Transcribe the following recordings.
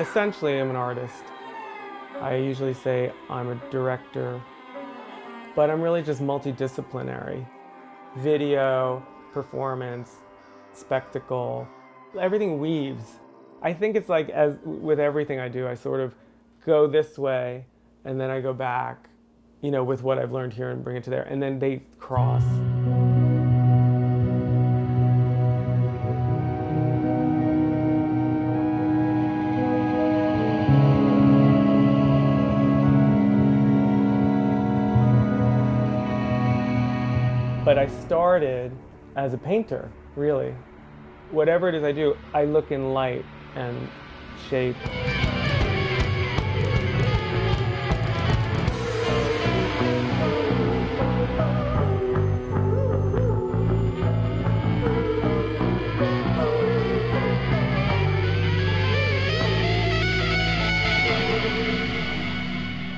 Essentially, I'm an artist. I usually say I'm a director, but I'm really just multidisciplinary. Video, performance, spectacle, everything weaves. I think it's like, as with everything I do, I sort of go this way and then I go back, you know, with what I've learned here and bring it to there, and then they cross. But I started as a painter, really. Whatever it is I do, I look in light and shape.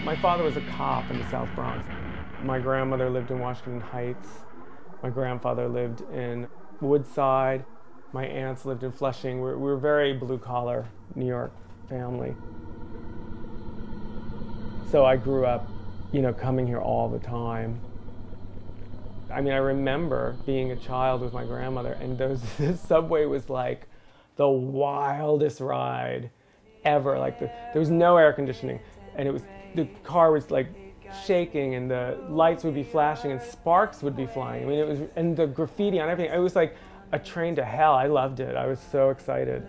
My father was a cop in the South Bronx. My grandmother lived in Washington Heights. My grandfather lived in Woodside. My aunts lived in Flushing. We were a very blue-collar New York family. So I grew up, you know, coming here all the time. I mean, I remember being a child with my grandmother, and the subway was like the wildest ride ever. Like there was no air conditioning, and the car was like shaking, and the lights would be flashing, and sparks would be flying. I mean, and the graffiti on everything. It was like a train to hell. I loved it. I was so excited.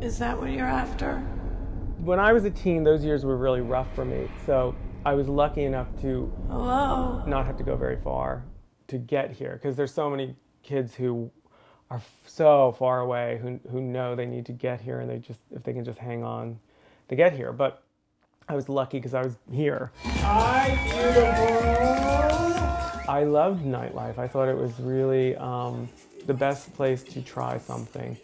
Is that what you're after? When I was a teen, those years were really rough for me. So I was lucky enough to not have to go very far to get here, because there's so many kids who are so far away who know they need to get here, and if they can just hang on, they get here. But I was lucky because I was here. Hi, beautiful! I loved nightlife. I thought it was really the best place to try something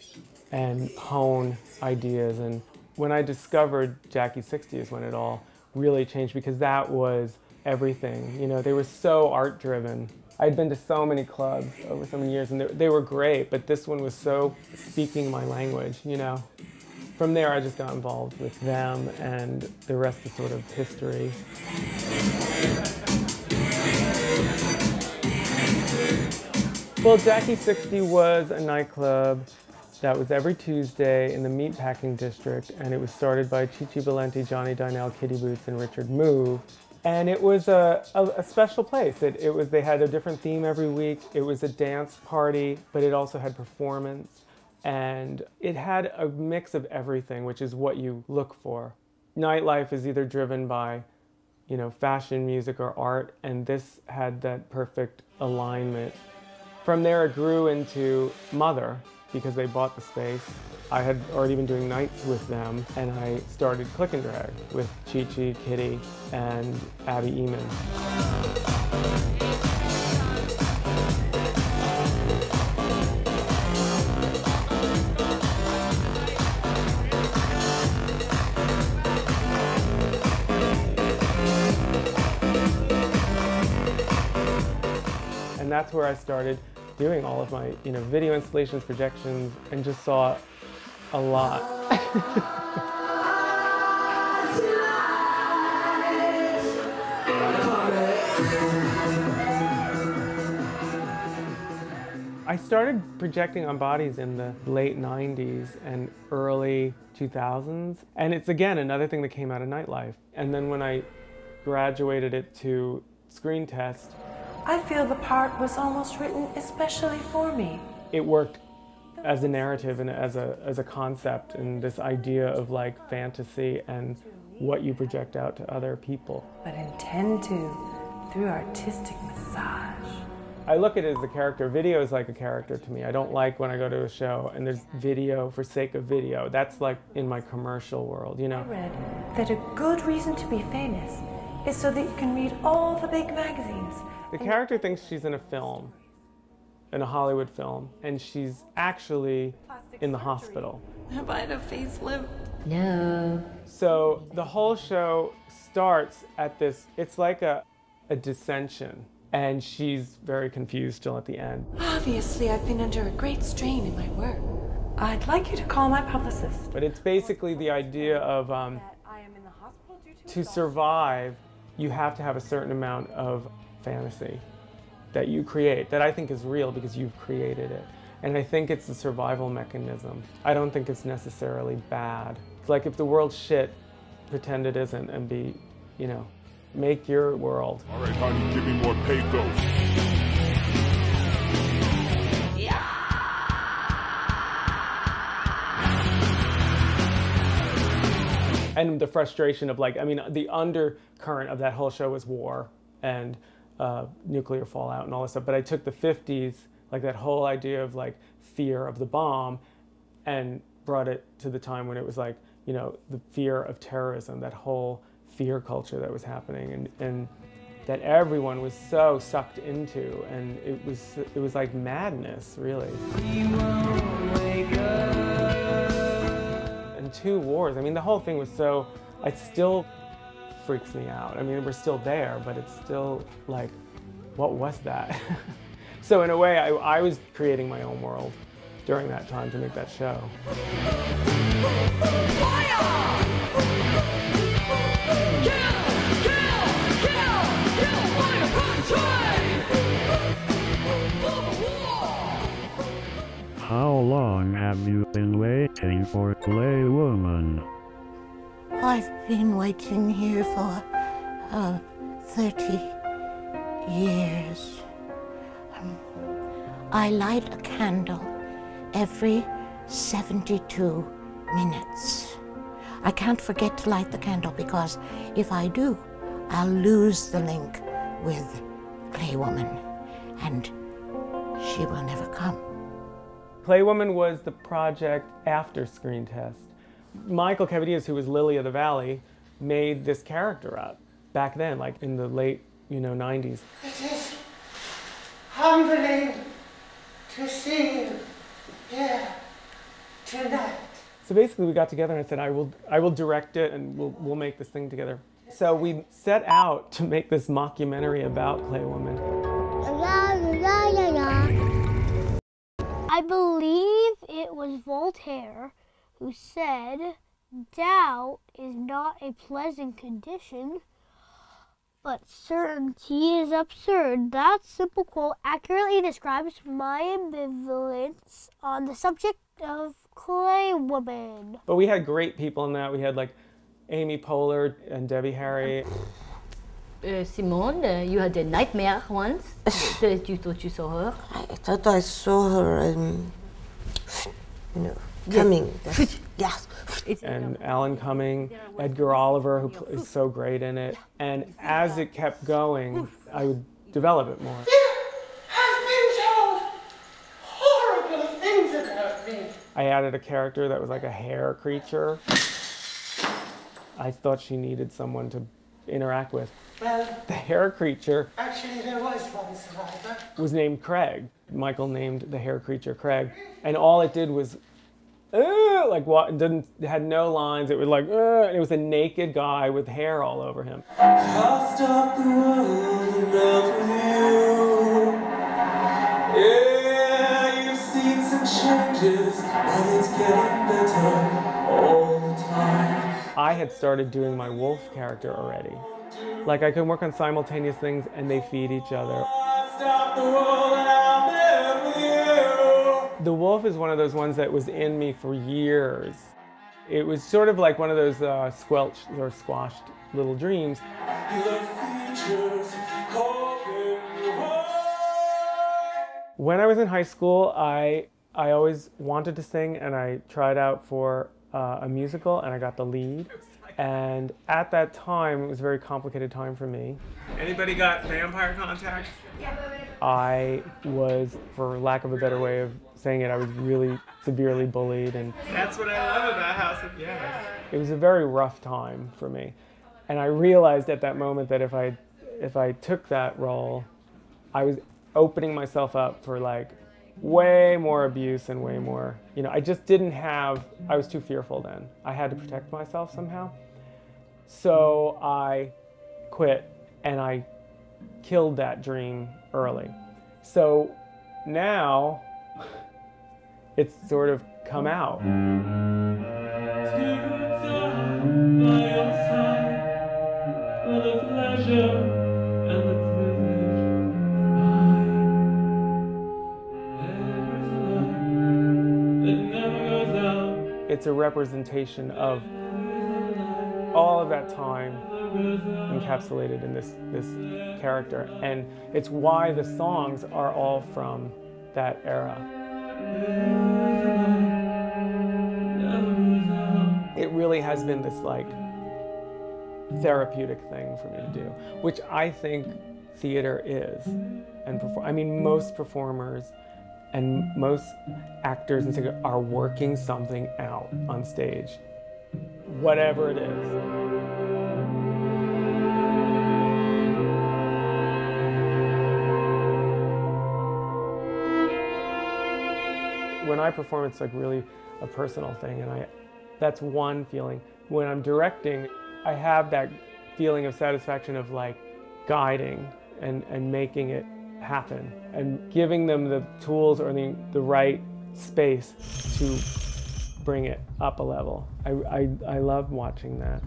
and hone ideas. And when I discovered Jackie 60 is when it all really changed, because that was everything. You know, they were so art-driven. I'd been to so many clubs over so many years, and they were great, but this one was so speaking my language, you know. From there, I just got involved with them, and the rest is sort of history. Well, Jackie 60 was a nightclub that was every Tuesday in the Meatpacking District, and it was started by Chichi Valenti, Johnny Dynell, Kitty Boots, and Richard Move. And it was a special place. They had a different theme every week. It was a dance party, but it also had performance. And it had a mix of everything, which is what you look for. Nightlife is either driven by, you know, fashion, music, or art, and this had that perfect alignment. From there, it grew into Mother, because they bought the space. I had already been doing nights with them, and I started Click and Drag with Chi-Chi, Kitty, and Abby Eamon. And that's where I started doing all of my, you know, video installations, projections, and just saw a lot. I started projecting on bodies in the late 90s and early 2000s. And it's, again, another thing that came out of nightlife. And then when I graduated it to screen test, I feel the part was almost written especially for me. It worked as a narrative and as a concept, and this idea of like fantasy and what you project out to other people. But intend to through artistic massage. I look at it as a character. Video is like a character to me. I don't like when I go to a show and there's video for sake of video. That's like in my commercial world, you know. I read that a good reason to be famous is so that you can read all the big magazines. The character thinks she's in a film, in a Hollywood film, and she's actually in the hospital. Have I had a facelift? No. So the whole show starts at this, it's like a dissension. And she's very confused still at the end. Obviously, I've been under a great strain in my work. I'd like you to call my publicist. But it's basically the idea of to survive, you have to have a certain amount of fantasy that you create, that I think is real because you've created it. And I think it's a survival mechanism. I don't think it's necessarily bad. It's like if the world's shit, pretend it isn't and be, you know, make your world. All right, honey, give me more pathos. And the frustration of like, I mean, the undercurrent of that whole show was war and nuclear fallout and all this stuff. But I took the 50s, like that whole idea of like fear of the bomb, and brought it to the time when it was like, you know, the fear of terrorism, that whole fear culture that was happening and that everyone was so sucked into, and it was like madness, really. And 2 wars, I mean, the whole thing was so, it still freaks me out. I mean, we're still there, but it's still like, what was that? So in a way, I was creating my own world during that time to make that show. How long have you been waiting for Clay Woman? I've been waiting here for 30 years. I light a candle every 72 minutes. I can't forget to light the candle because if I do, I'll lose the link with Clay Woman and she will never come. Clay Woman was the project after Screen Test. Michael Cavadias, who was Lily of the Valley, made this character up back then, like in the late, 90s. It is humbling to see you here tonight. So basically we got together and I said, I will direct it and we'll make this thing together. So we set out to make this mockumentary about Clay Woman. I believe it was Voltaire who said, doubt is not a pleasant condition, but certainty is absurd. That simple quote accurately describes my ambivalence on the subject of Clay Woman. But we had great people in that. We had like Amy Poehler and Debbie Harry. Simone, you had a nightmare once. You thought you saw her? I thought I saw her, coming. Yes. And Alan Cumming, Edgar Oliver, who is so great in it. And as it kept going, I would develop it more. You have been told horrible things about me. I added a character that was like a hair creature. I thought she needed someone to interact with. Well, the hair creature actually there was one survivor. Was named Craig. Michael named the hair creature Craig. And all it did was, like what, had no lines. It was like, and it was a naked guy with hair all over him. I'll stop the world and melt with you. Yeah, you've seen some changes, and it's getting better all the time. I had started doing my wolf character already. Like I can work on simultaneous things and they feed each other. I'll stop the world and I'll live with you. The wolf is one of those ones that was in me for years. It was sort of like one of those squelched or squashed little dreams. When I was in high school, I always wanted to sing, and I tried out for a musical, and I got the lead. And at that time, it was a very complicated time for me. Anybody got vampire contacts? I was, for lack of a better way of saying it, I was really severely bullied, and that's what I love about House of Yes. It was a very rough time for me, and I realized at that moment that if I took that role, I was opening myself up for like way more abuse and way more, I just didn't have, I was too fearful then. I had to protect myself somehow. So I quit and I killed that dream early. So now it's sort of come out. It's a representation of all of that time encapsulated in this character, and it's why the songs are all from that era. It really has been this like therapeutic thing for me to do, which I think theater is. And I mean, most performers and most actors and singers are working something out on stage, whatever it is. When I perform, it's like really a personal thing, and that's one feeling. When I'm directing, I have that feeling of satisfaction of like guiding and making it happen and giving them the tools or the right space to bring it up a level. I love watching that.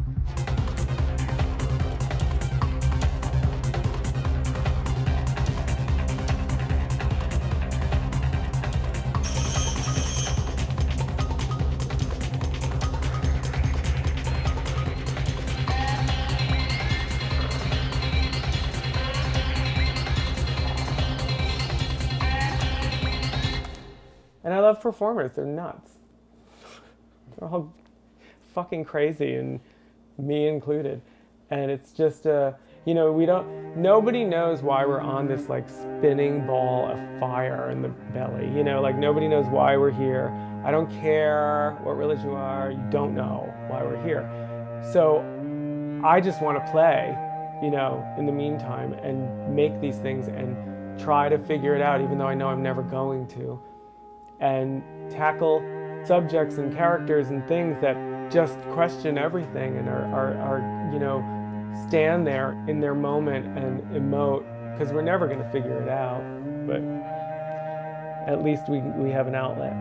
And I love performers, they're nuts. They're all fucking crazy, and me included. And it's just, you know, nobody knows why we're on this like spinning ball of fire in the belly. You know, like nobody knows why we're here. I don't care what religion you are, you don't know why we're here. So I just want to play, you know, in the meantime and make these things and try to figure it out, even though I know I'm never going to. And tackle subjects and characters and things that just question everything and are you know, stand there in their moment and emote, because we're never going to figure it out, but at least we have an outlet.